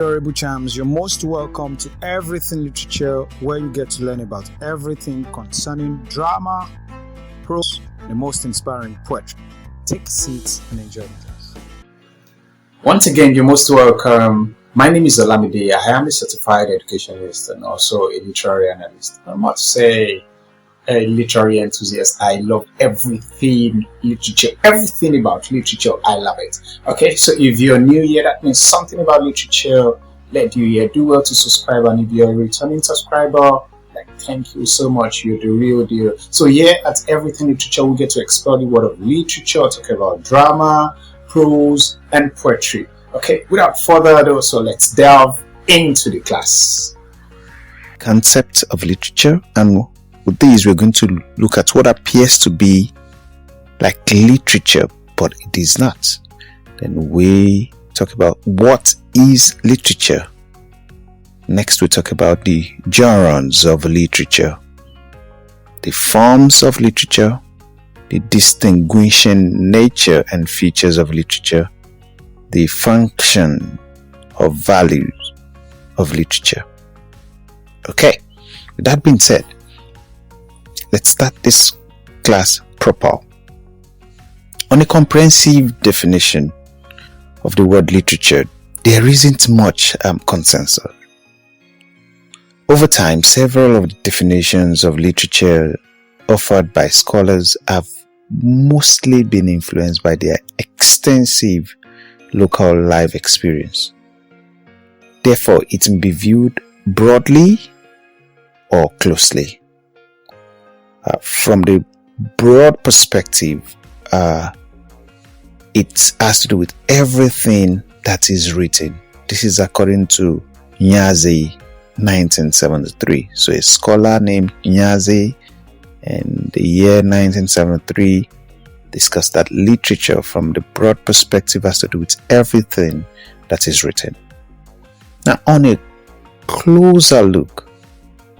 Adorable Chams, you're most welcome to Everything Literature, where you get to learn about everything concerning drama, prose, the most inspiring poetry. Take a seat and enjoy it. Once again, you're most welcome. My name is Olamide. I am a certified educationist and also a literary analyst. I must say, a literary enthusiast. I love everything literature, everything about literature. I love it. Okay, so if you're new here, that means something about literature led you here. Do well to subscribe, and if you're a returning subscriber, thank you so much. You're the real deal. So here at Everything Literature, we get to explore the world of literature, talk about drama, prose, and poetry. Okay, without further ado, so let's delve into the class. Concept of literature, and with these we're going to look at what appears to be like literature, but it is not. Then we talk about what is literature. Next we talk about the genres of literature, the forms of literature, the distinguishing nature and features of literature, the function of values of literature. Okay, with that being said, let's start this class proper. On a comprehensive definition of the word literature, there isn't much consensus. Over time, several of the definitions of literature offered by scholars have mostly been influenced by their extensive local life experience. Therefore, it may be viewed broadly or closely. From the broad perspective, it has to do with everything that is written. This is according to Nyaze, 1973. So a scholar named Nyaze in the year 1973 discussed that literature from the broad perspective has to do with everything that is written. Now, on a closer look,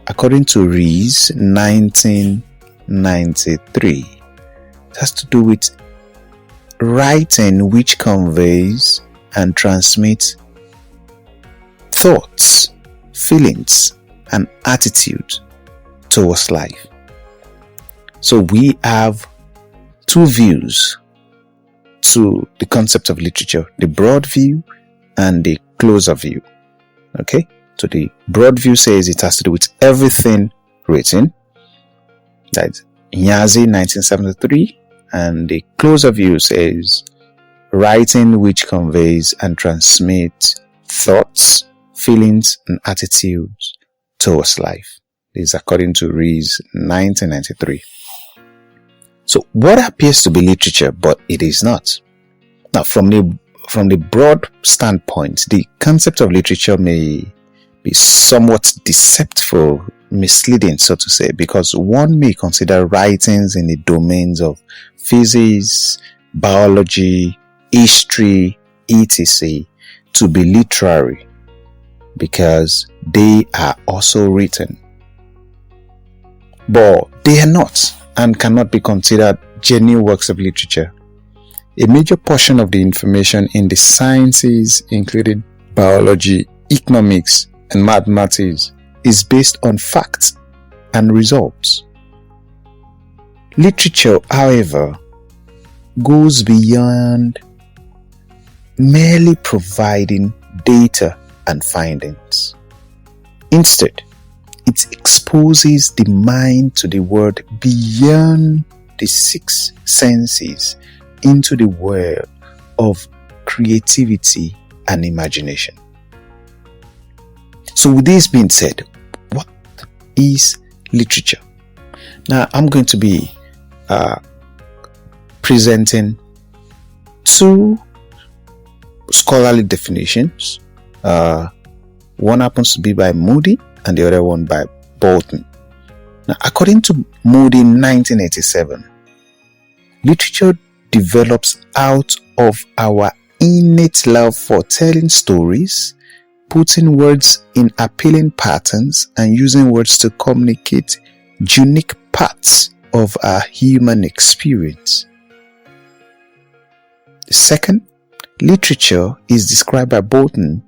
according to Rees, 1993, it has to do with writing which conveys and transmits thoughts, feelings, and attitudes towards life. So we have two views to the concept of literature, the broad view and the closer view. Okay, so the broad view says it has to do with everything written. That's Nyazi, 1973. And the closer view says writing which conveys and transmits thoughts, feelings, and attitudes towards life. This is according to Rees, 1993. So what appears to be literature, but it is not. Now, from the broad standpoint, the concept of literature may be somewhat deceptive, misleading, so to say, because one may consider writings in the domains of physics, biology, history, etc. to be literary because they are also written. But they are not and cannot be considered genuine works of literature. A major portion of the information in the sciences, including biology, economics, and mathematics, is based on facts and results. Literature, however, goes beyond merely providing data and findings. Instead, it exposes the mind to the world beyond the six senses into the world of creativity and imagination. So with this being said, what is literature? Now I'm going to be presenting two scholarly definitions. One happens to be by Moody and the other one by Bolton. Now, according to Moody, 1987, literature develops out of our innate love for telling stories, putting words in appealing patterns, and using words to communicate unique parts of our human experience. Second, literature is described by Bolton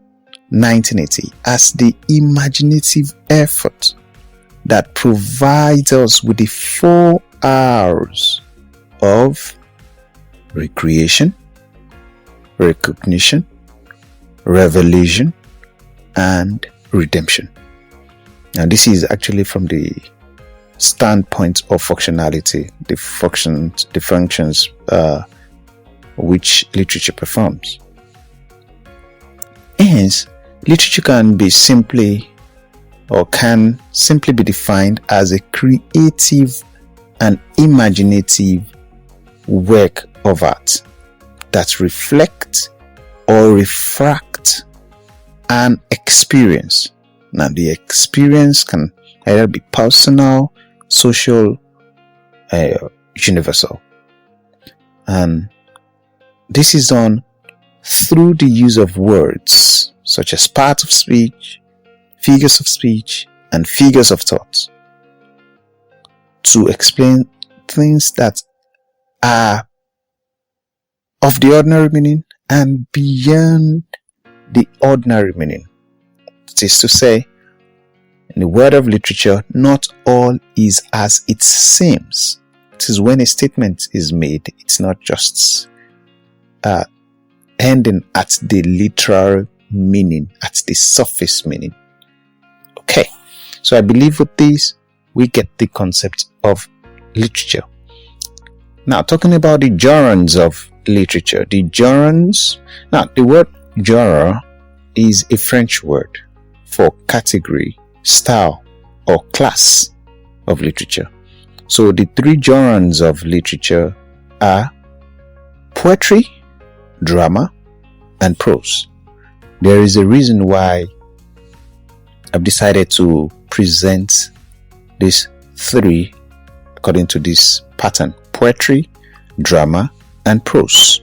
1980 as the imaginative effort that provides us with the 4 R's of recreation, recognition, revelation, and redemption. And this is actually from the standpoint of functionality, the functions which literature performs. Hence, literature can simply be defined as a creative and imaginative work of art that reflect or refract an experience. Now, the experience can either be personal, social, universal. And this is done through the use of words such as parts of speech, figures of speech, and figures of thought to explain things that are of the ordinary meaning and beyond the ordinary meaning. It is to say, in the world of literature, not all is as it seems. It is when a statement is made, it's not just ending at the literal meaning, at the surface meaning. Okay, so I believe with this, we get the concept of literature. Now, talking about the genres of literature. The word genre is a French word for category, style, or class of literature. So the 3 genres of literature are poetry, drama, and prose. There is a reason why I've decided to present these 3 according to this pattern: poetry, drama, and prose.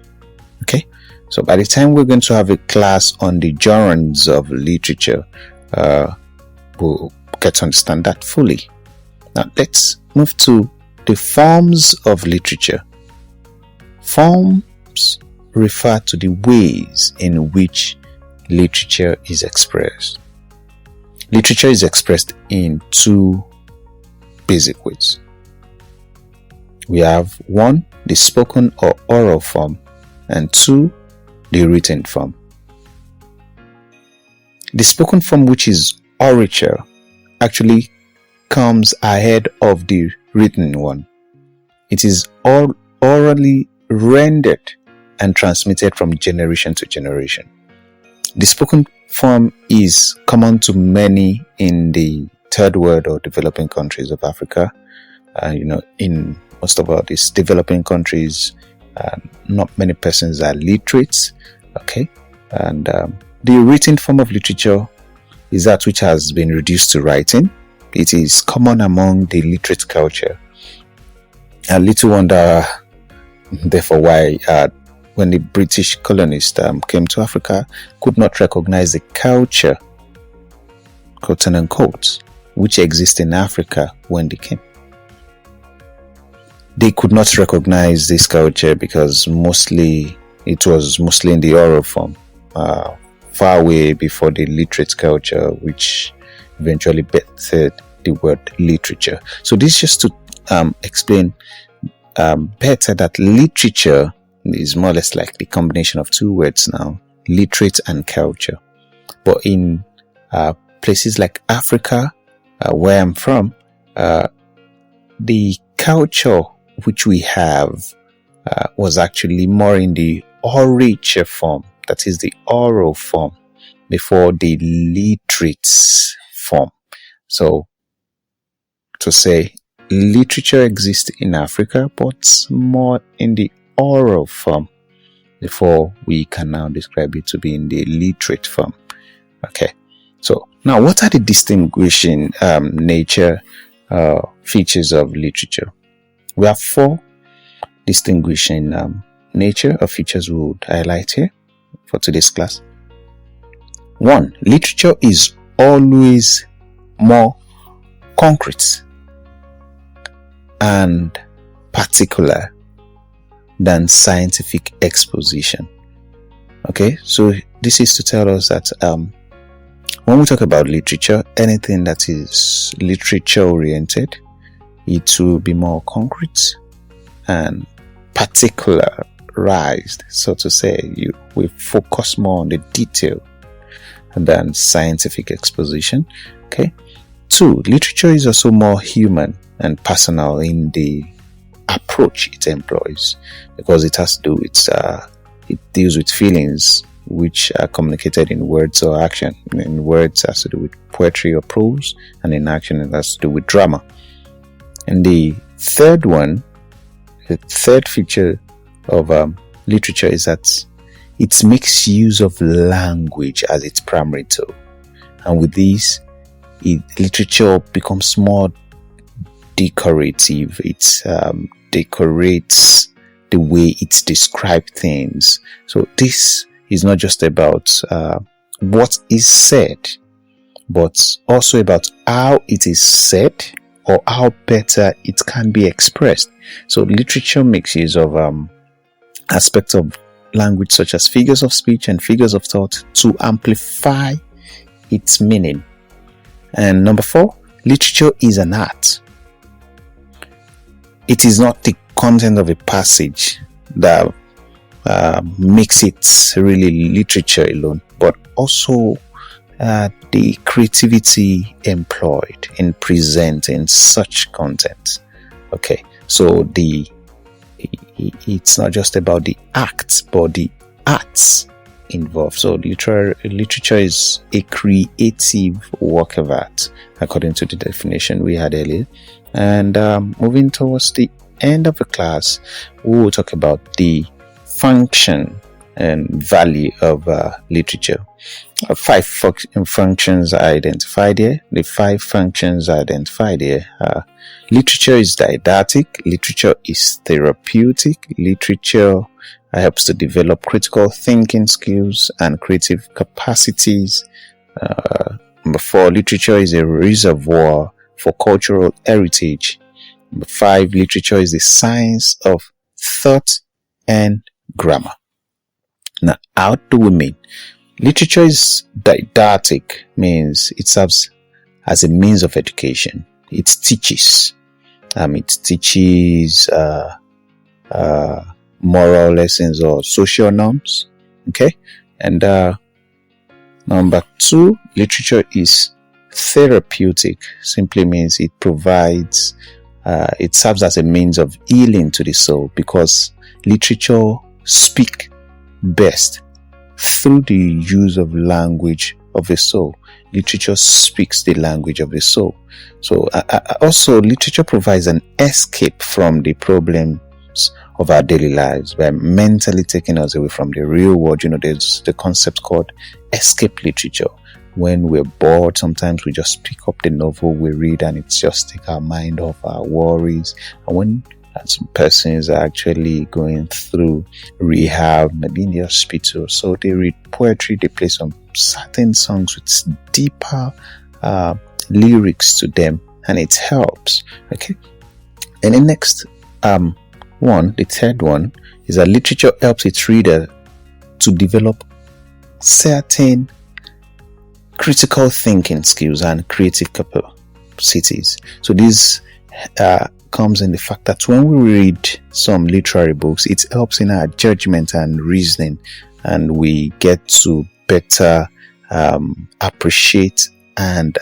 Okay, so by the time we're going to have a class on the genres of literature, we'll get to understand that fully. Now let's move to the forms of literature. Forms refer to the ways in which literature is expressed. Literature is expressed in 2 basic ways. We have 1, the spoken or oral form, and 2, the written form. The spoken form, which is orature, actually comes ahead of the written one. It is all orally rendered and transmitted from generation to generation. The spoken form is common to many in the third world or developing countries of Africa. In most of all these developing countries, not many persons are literate. Okay, and the written form of literature is that which has been reduced to writing. It is common among the literate culture. A little wonder, therefore, why when the British colonists came to Africa, could not recognize the culture, quote unquote, which exists in Africa when they came. They could not recognize this culture because it was mostly in the oral form, far away before the literate culture, which eventually birthed the word literature. So this is just to explain better that literature is more or less like the combination of 2 words now, literate and culture. But in places like Africa, where I'm from, the culture which we have was actually more in the orature form, that is the oral form, before the literate form. So to say, literature exists in Africa, but more in the oral form before we can now describe it to be in the literate form. Okay, so now what are the distinguishing features of literature? We have 4 distinguishing nature or features we would highlight here for today's class. 1, literature is always more concrete and particular than scientific exposition. Okay, so this is to tell us that when we talk about literature, anything that is literature oriented, it will be more concrete and particularized, so to say. We focus more on the detail than scientific exposition. Okay. 2, literature is also more human and personal in the approach it employs, because it has to do with it deals with feelings which are communicated in words or action. In words, it has to do with poetry or prose, and in action, it has to do with drama. And the third feature of literature is that it makes use of language as its primary tool, and with this, literature becomes more decorative. It decorates the way it describes things. So this is not just about what is said, but also about how it is said, or how better it can be expressed. So literature makes use of aspects of language such as figures of speech and figures of thought to amplify its meaning. And number 4, literature is an art. It is not the content of a passage that makes it really literature alone, but also the creativity employed in presenting such content. Okay, so it's not just about the acts, but the arts involved. So literature is a creative work of art, according to the definition we had earlier. And moving towards the end of the class, we will talk about the function and value of literature. 5 functions are identified here. The 5 functions are identified here. Literature is didactic. Literature is therapeutic. Literature helps to develop critical thinking skills and creative capacities. Number 4, literature is a reservoir for cultural heritage. Number 5, literature is the science of thought and grammar. Now, how do we mean? Literature is didactic, means it serves as a means of education. It teaches. Moral lessons or social norms. Okay, and number 2, literature is therapeutic. Simply means it provides. It serves as a means of healing to the soul, because literature speaks best through the use of language of the soul. Literature speaks the language of the soul. So also, literature provides an escape from the problems of our daily lives by mentally taking us away from the real world. There's the concept called escape literature. When we're bored, sometimes we just pick up the novel we read, and it's just take our mind off our worries. And when some persons are actually going through rehab, maybe in the hospital, so they read poetry, they play some certain songs with deeper lyrics to them, and it helps. Okay, and the next the third one, is that literature helps its reader to develop certain critical thinking skills and creative capacities. So this comes in the fact that when we read some literary books, it helps in our judgment and reasoning, and we get to better appreciate, and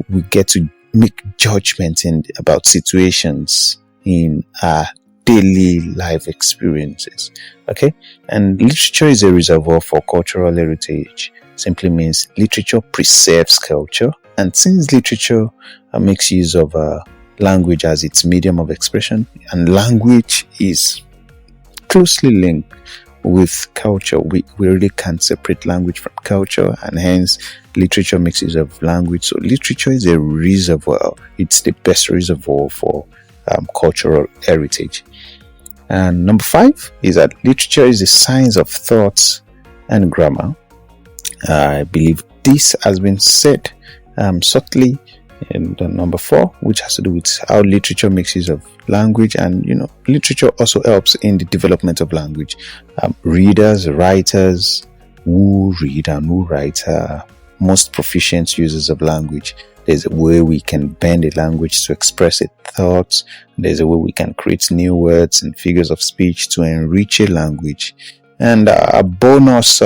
we get to make judgment about situations in our daily life experiences. Okay, and literature is a reservoir for cultural heritage. Simply means literature preserves culture, and since literature makes use of language as its medium of expression, and language is closely linked with culture, we really can't separate language from culture, and hence literature makes use of language. So literature is a reservoir. It's the best reservoir for cultural heritage. And number 5 is that literature is the science of thoughts and grammar. I believe this has been said subtly in the number 4, which has to do with how literature makes use of language, and literature also helps in the development of language. Readers, writers who read and who write most proficient users of language. There's a way we can bend a language to express a thought. There's a way we can create new words and figures of speech to enrich a language. And a bonus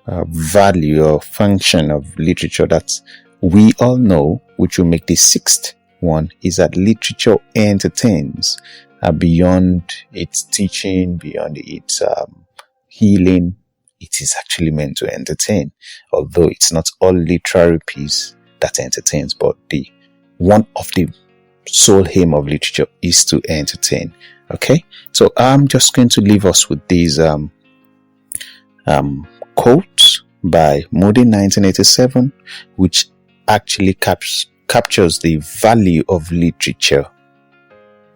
value or function of literature that we all know, which will make the sixth one, is that literature entertains beyond its teaching, beyond its healing. It is actually meant to entertain, although it's not all literary piece that entertains, but the one of the sole aim of literature is to entertain. Okay, so I'm just going to leave us with these quotes by Moody 1987, which actually captures the value of literature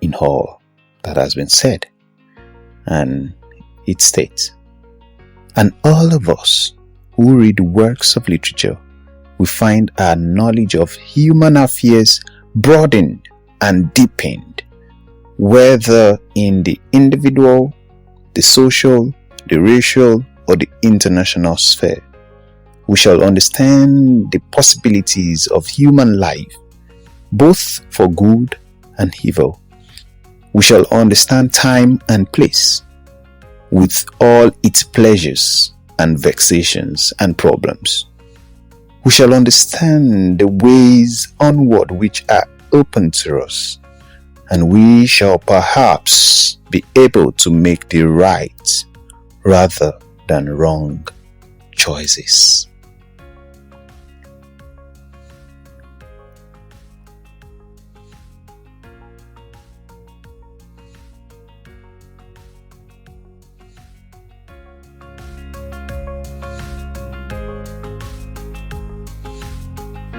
in all that has been said. And it states, "And all of us who read works of literature, we find our knowledge of human affairs broadened and deepened, whether in the individual, the social, the racial, or the international sphere. We shall understand the possibilities of human life, both for good and evil. We shall understand time and place, with all its pleasures and vexations and problems. We shall understand the ways onward which are open to us, and we shall perhaps be able to make the right rather than wrong choices."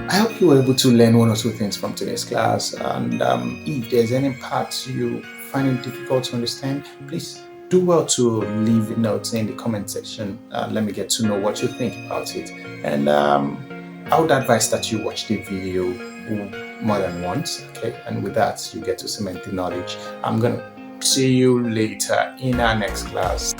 I hope you were able to learn one or two things from today's class, and if there's any part you find it difficult to understand, please do well to leave notes in the comment section. Let me get to know what you think about it, and I would advise that you watch the video more than once, okay? And with that, you get to cement the knowledge. I'm gonna see you later in our next class.